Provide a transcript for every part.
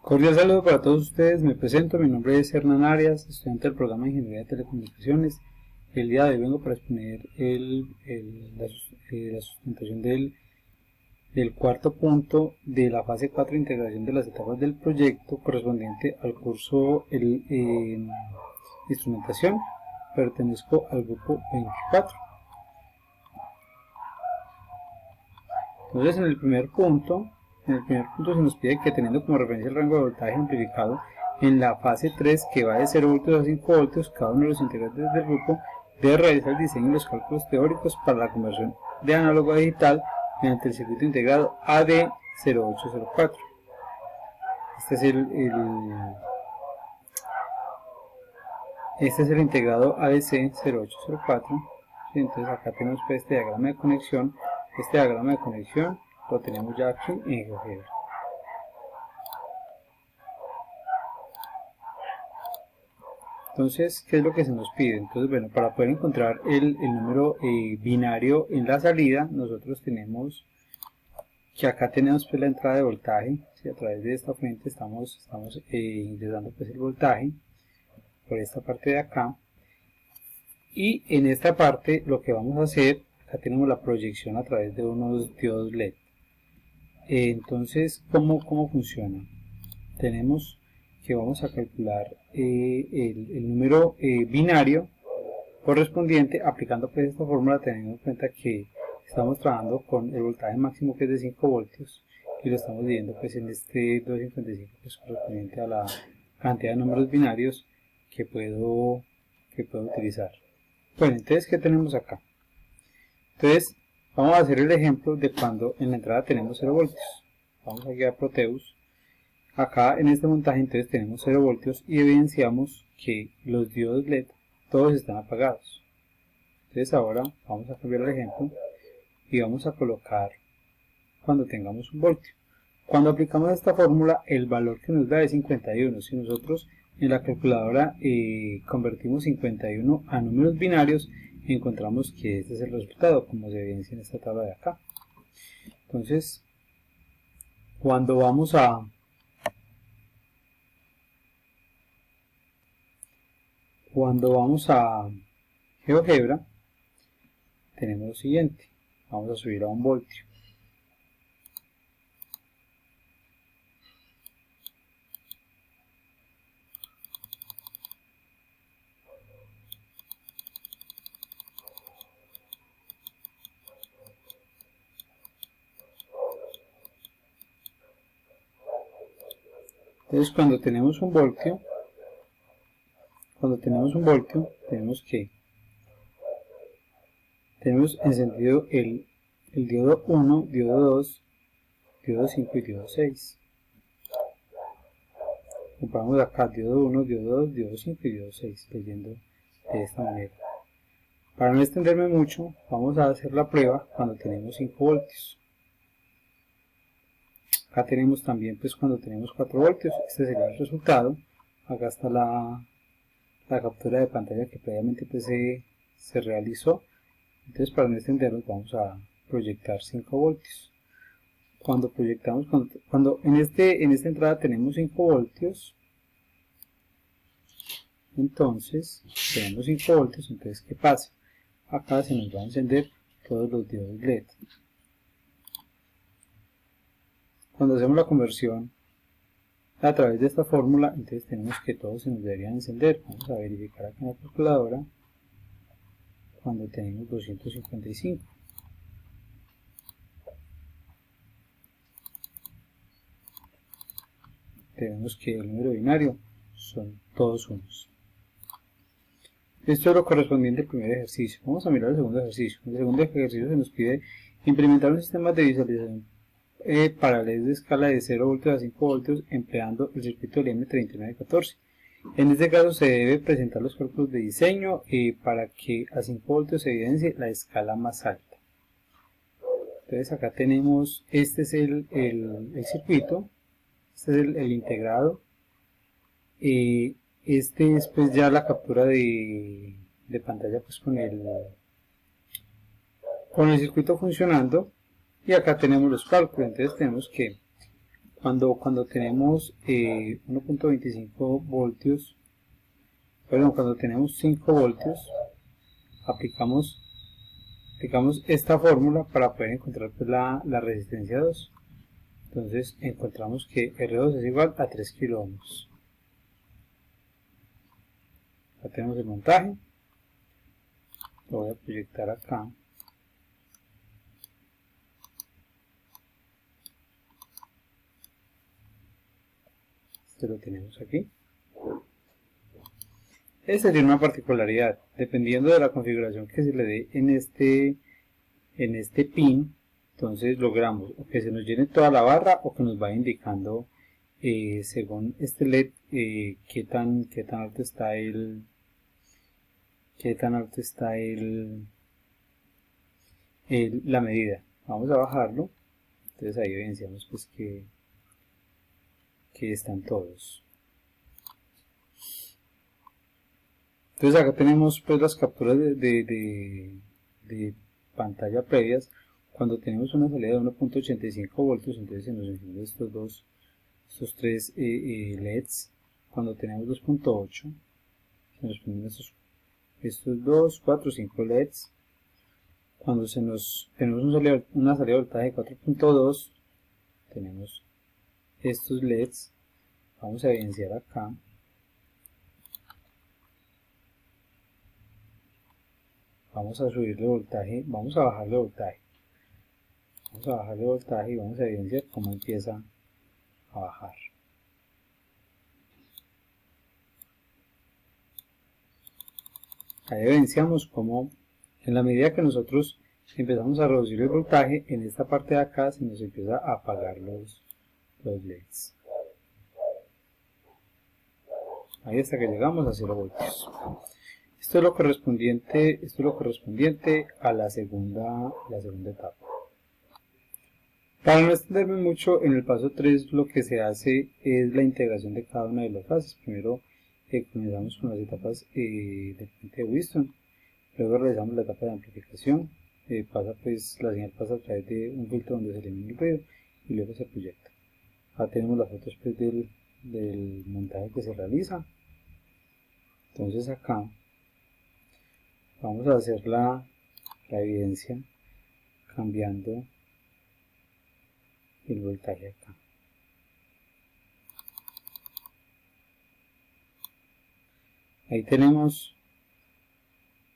Cordial saludo para todos ustedes, me presento, mi nombre es Hernán Arias, estudiante del programa de Ingeniería de Telecomunicaciones. El día de hoy vengo para exponer la sustentación del cuarto punto de la fase 4 de integración de las etapas del proyecto correspondiente al curso Instrumentación. Pertenezco al grupo 24. Entonces en el primer punto se nos pide que, teniendo como referencia el rango de voltaje amplificado en la fase 3, que va de 0 voltios a 5 voltios, cada uno de los integrantes del grupo debe realizar el diseño y los cálculos teóricos para la conversión de análogo a digital mediante el circuito integrado AD0804. Este es el integrado ADC0804. Entonces acá tenemos este diagrama de conexión. Este diagrama de conexión lo tenemos ya aquí en GeoGebra. Entonces, ¿qué es lo que se nos pide? Entonces, bueno, para poder encontrar el número binario en la salida, nosotros tenemos que acá tenemos pues la entrada de voltaje. Si a través de esta fuente estamos ingresando pues el voltaje por esta parte de acá, y en esta parte lo que vamos a hacer, acá tenemos la proyección a través de unos diodos LED. Entonces, ¿cómo funciona? Tenemos que vamos a calcular el número binario correspondiente aplicando pues esta fórmula, teniendo en cuenta que estamos trabajando con el voltaje máximo, que es de 5 voltios, y lo estamos dividiendo pues en este 255, pues correspondiente a la cantidad de números binarios que puedo utilizar. Bueno, entonces, ¿qué tenemos acá? Entonces, vamos a hacer el ejemplo de cuando en la entrada tenemos 0 voltios. Vamos aquí a Proteus. Acá en este montaje entonces tenemos 0 voltios y evidenciamos que los diodos LED todos están apagados. Entonces ahora vamos a cambiar el ejemplo y vamos a colocar cuando tengamos 1 voltio. Cuando aplicamos esta fórmula, el valor que nos da es 51. Si nosotros en la calculadora convertimos 51 a números binarios, encontramos que este es el resultado, como se evidencia en esta tabla de acá. Entonces, cuando vamos a GeoGebra, tenemos lo siguiente. Vamos a subir a 1 voltio. Entonces, cuando tenemos 1 voltio, tenemos encendido el diodo 1, diodo 2, diodo 5 y diodo 6. Comparamos acá diodo 1, diodo 2, diodo 5 y diodo 6, leyendo de esta manera. Para no extenderme mucho, vamos a hacer la prueba cuando tenemos 5 voltios. Acá tenemos también pues cuando tenemos 4 voltios, este sería el resultado. Acá está la captura de pantalla que previamente pues se realizó. Entonces, para no extendernos, vamos a proyectar 5 voltios. Cuando proyectamos, cuando en esta entrada tenemos 5 voltios, entonces tenemos 5 voltios, entonces ¿qué pasa? Acá se nos va a encender todos los diodos LED. Cuando hacemos la conversión a través de esta fórmula, entonces tenemos que todos se nos deberían encender. Vamos a verificar acá en la calculadora cuando tenemos 255. Tenemos que el número binario son todos unos. Esto es lo correspondiente al primer ejercicio. Vamos a mirar el segundo ejercicio. En el segundo ejercicio se nos pide implementar un sistema de visualización paralelo de escala de 0 voltios a 5 voltios empleando el circuito LM3914. En este caso se debe presentar los cálculos de diseño para que a 5 voltios se evidencie la escala más alta. Entonces acá tenemos, este es el circuito, este es el integrado, este es pues ya la captura de pantalla pues con el circuito funcionando, y acá tenemos los cálculos. Entonces tenemos que cuando tenemos 1.25 voltios, perdón, cuando tenemos 5 voltios, aplicamos esta fórmula para poder encontrar pues, la resistencia 2. Entonces encontramos que R2 es igual a 3 kilo ohms. Acá tenemos el montaje, lo voy a proyectar acá. Este lo tenemos aquí. Esa sería una particularidad, dependiendo de la configuración que se le dé en este pin, entonces logramos o que se nos llene toda la barra o que nos vaya indicando según este LED qué tan alto está la medida. Vamos a bajarlo, entonces ahí evidenciamos pues que están todos. Entonces acá tenemos pues las capturas de pantalla previas. Cuando tenemos una salida de 1.85 voltios, entonces se nos encienden estos tres LEDs. Cuando tenemos 2.8, se nos prenden estos 2, 4, 5 LEDs. Cuando tenemos una salida de voltaje de 4.2, tenemos estos LEDs. Vamos a evidenciar acá. Vamos a subirle voltaje, vamos a bajarle voltaje. Vamos a bajarle voltaje y vamos a evidenciar cómo empieza a bajar. Ahí evidenciamos cómo en la medida que nosotros empezamos a reducir el voltaje, en esta parte de acá se nos empieza a apagar los LEDs. Ahí hasta que llegamos a 0 voltios. Esto es lo correspondiente a la segunda etapa. Para no extenderme mucho, en el paso 3 lo que se hace es la integración de cada una de las fases. Primero comenzamos con las etapas del puente de Wheatstone, luego realizamos la etapa de amplificación, la señal pasa a través de un filtro donde se elimina el ruido y luego se proyecta. Acá tenemos las fotos pues, del montaje que se realiza. Entonces acá vamos a hacer la evidencia cambiando el voltaje acá. Ahí tenemos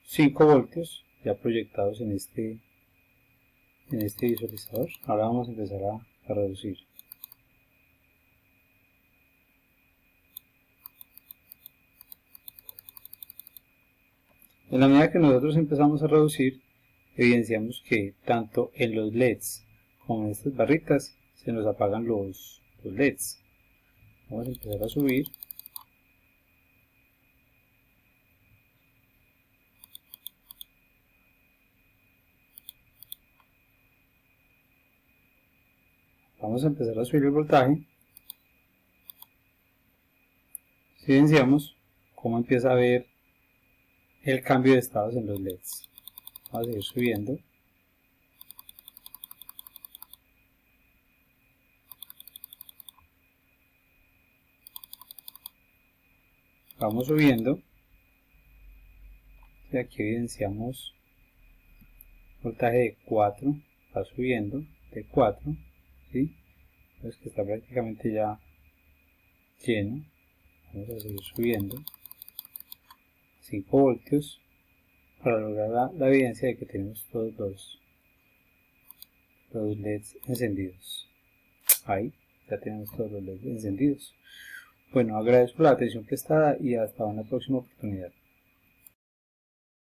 5 voltios ya proyectados en este visualizador. Ahora vamos a empezar a reducir. En la medida que nosotros empezamos a reducir, evidenciamos que tanto en los LEDs como en estas barritas se nos apagan los LEDs. Vamos a empezar a subir. Vamos a empezar a subir el voltaje. Si evidenciamos cómo empieza a ver el cambio de estados en los LEDs. Vamos a seguir subiendo. Vamos subiendo. Y aquí evidenciamos voltaje de 4. Va subiendo de 4. ¿Sí? Entonces que está prácticamente ya lleno. Vamos a seguir subiendo 5 voltios para lograr la evidencia de que tenemos todos los LEDs encendidos. Ahí ya tenemos todos los LEDs encendidos. Bueno, agradezco la atención prestada y hasta una próxima oportunidad.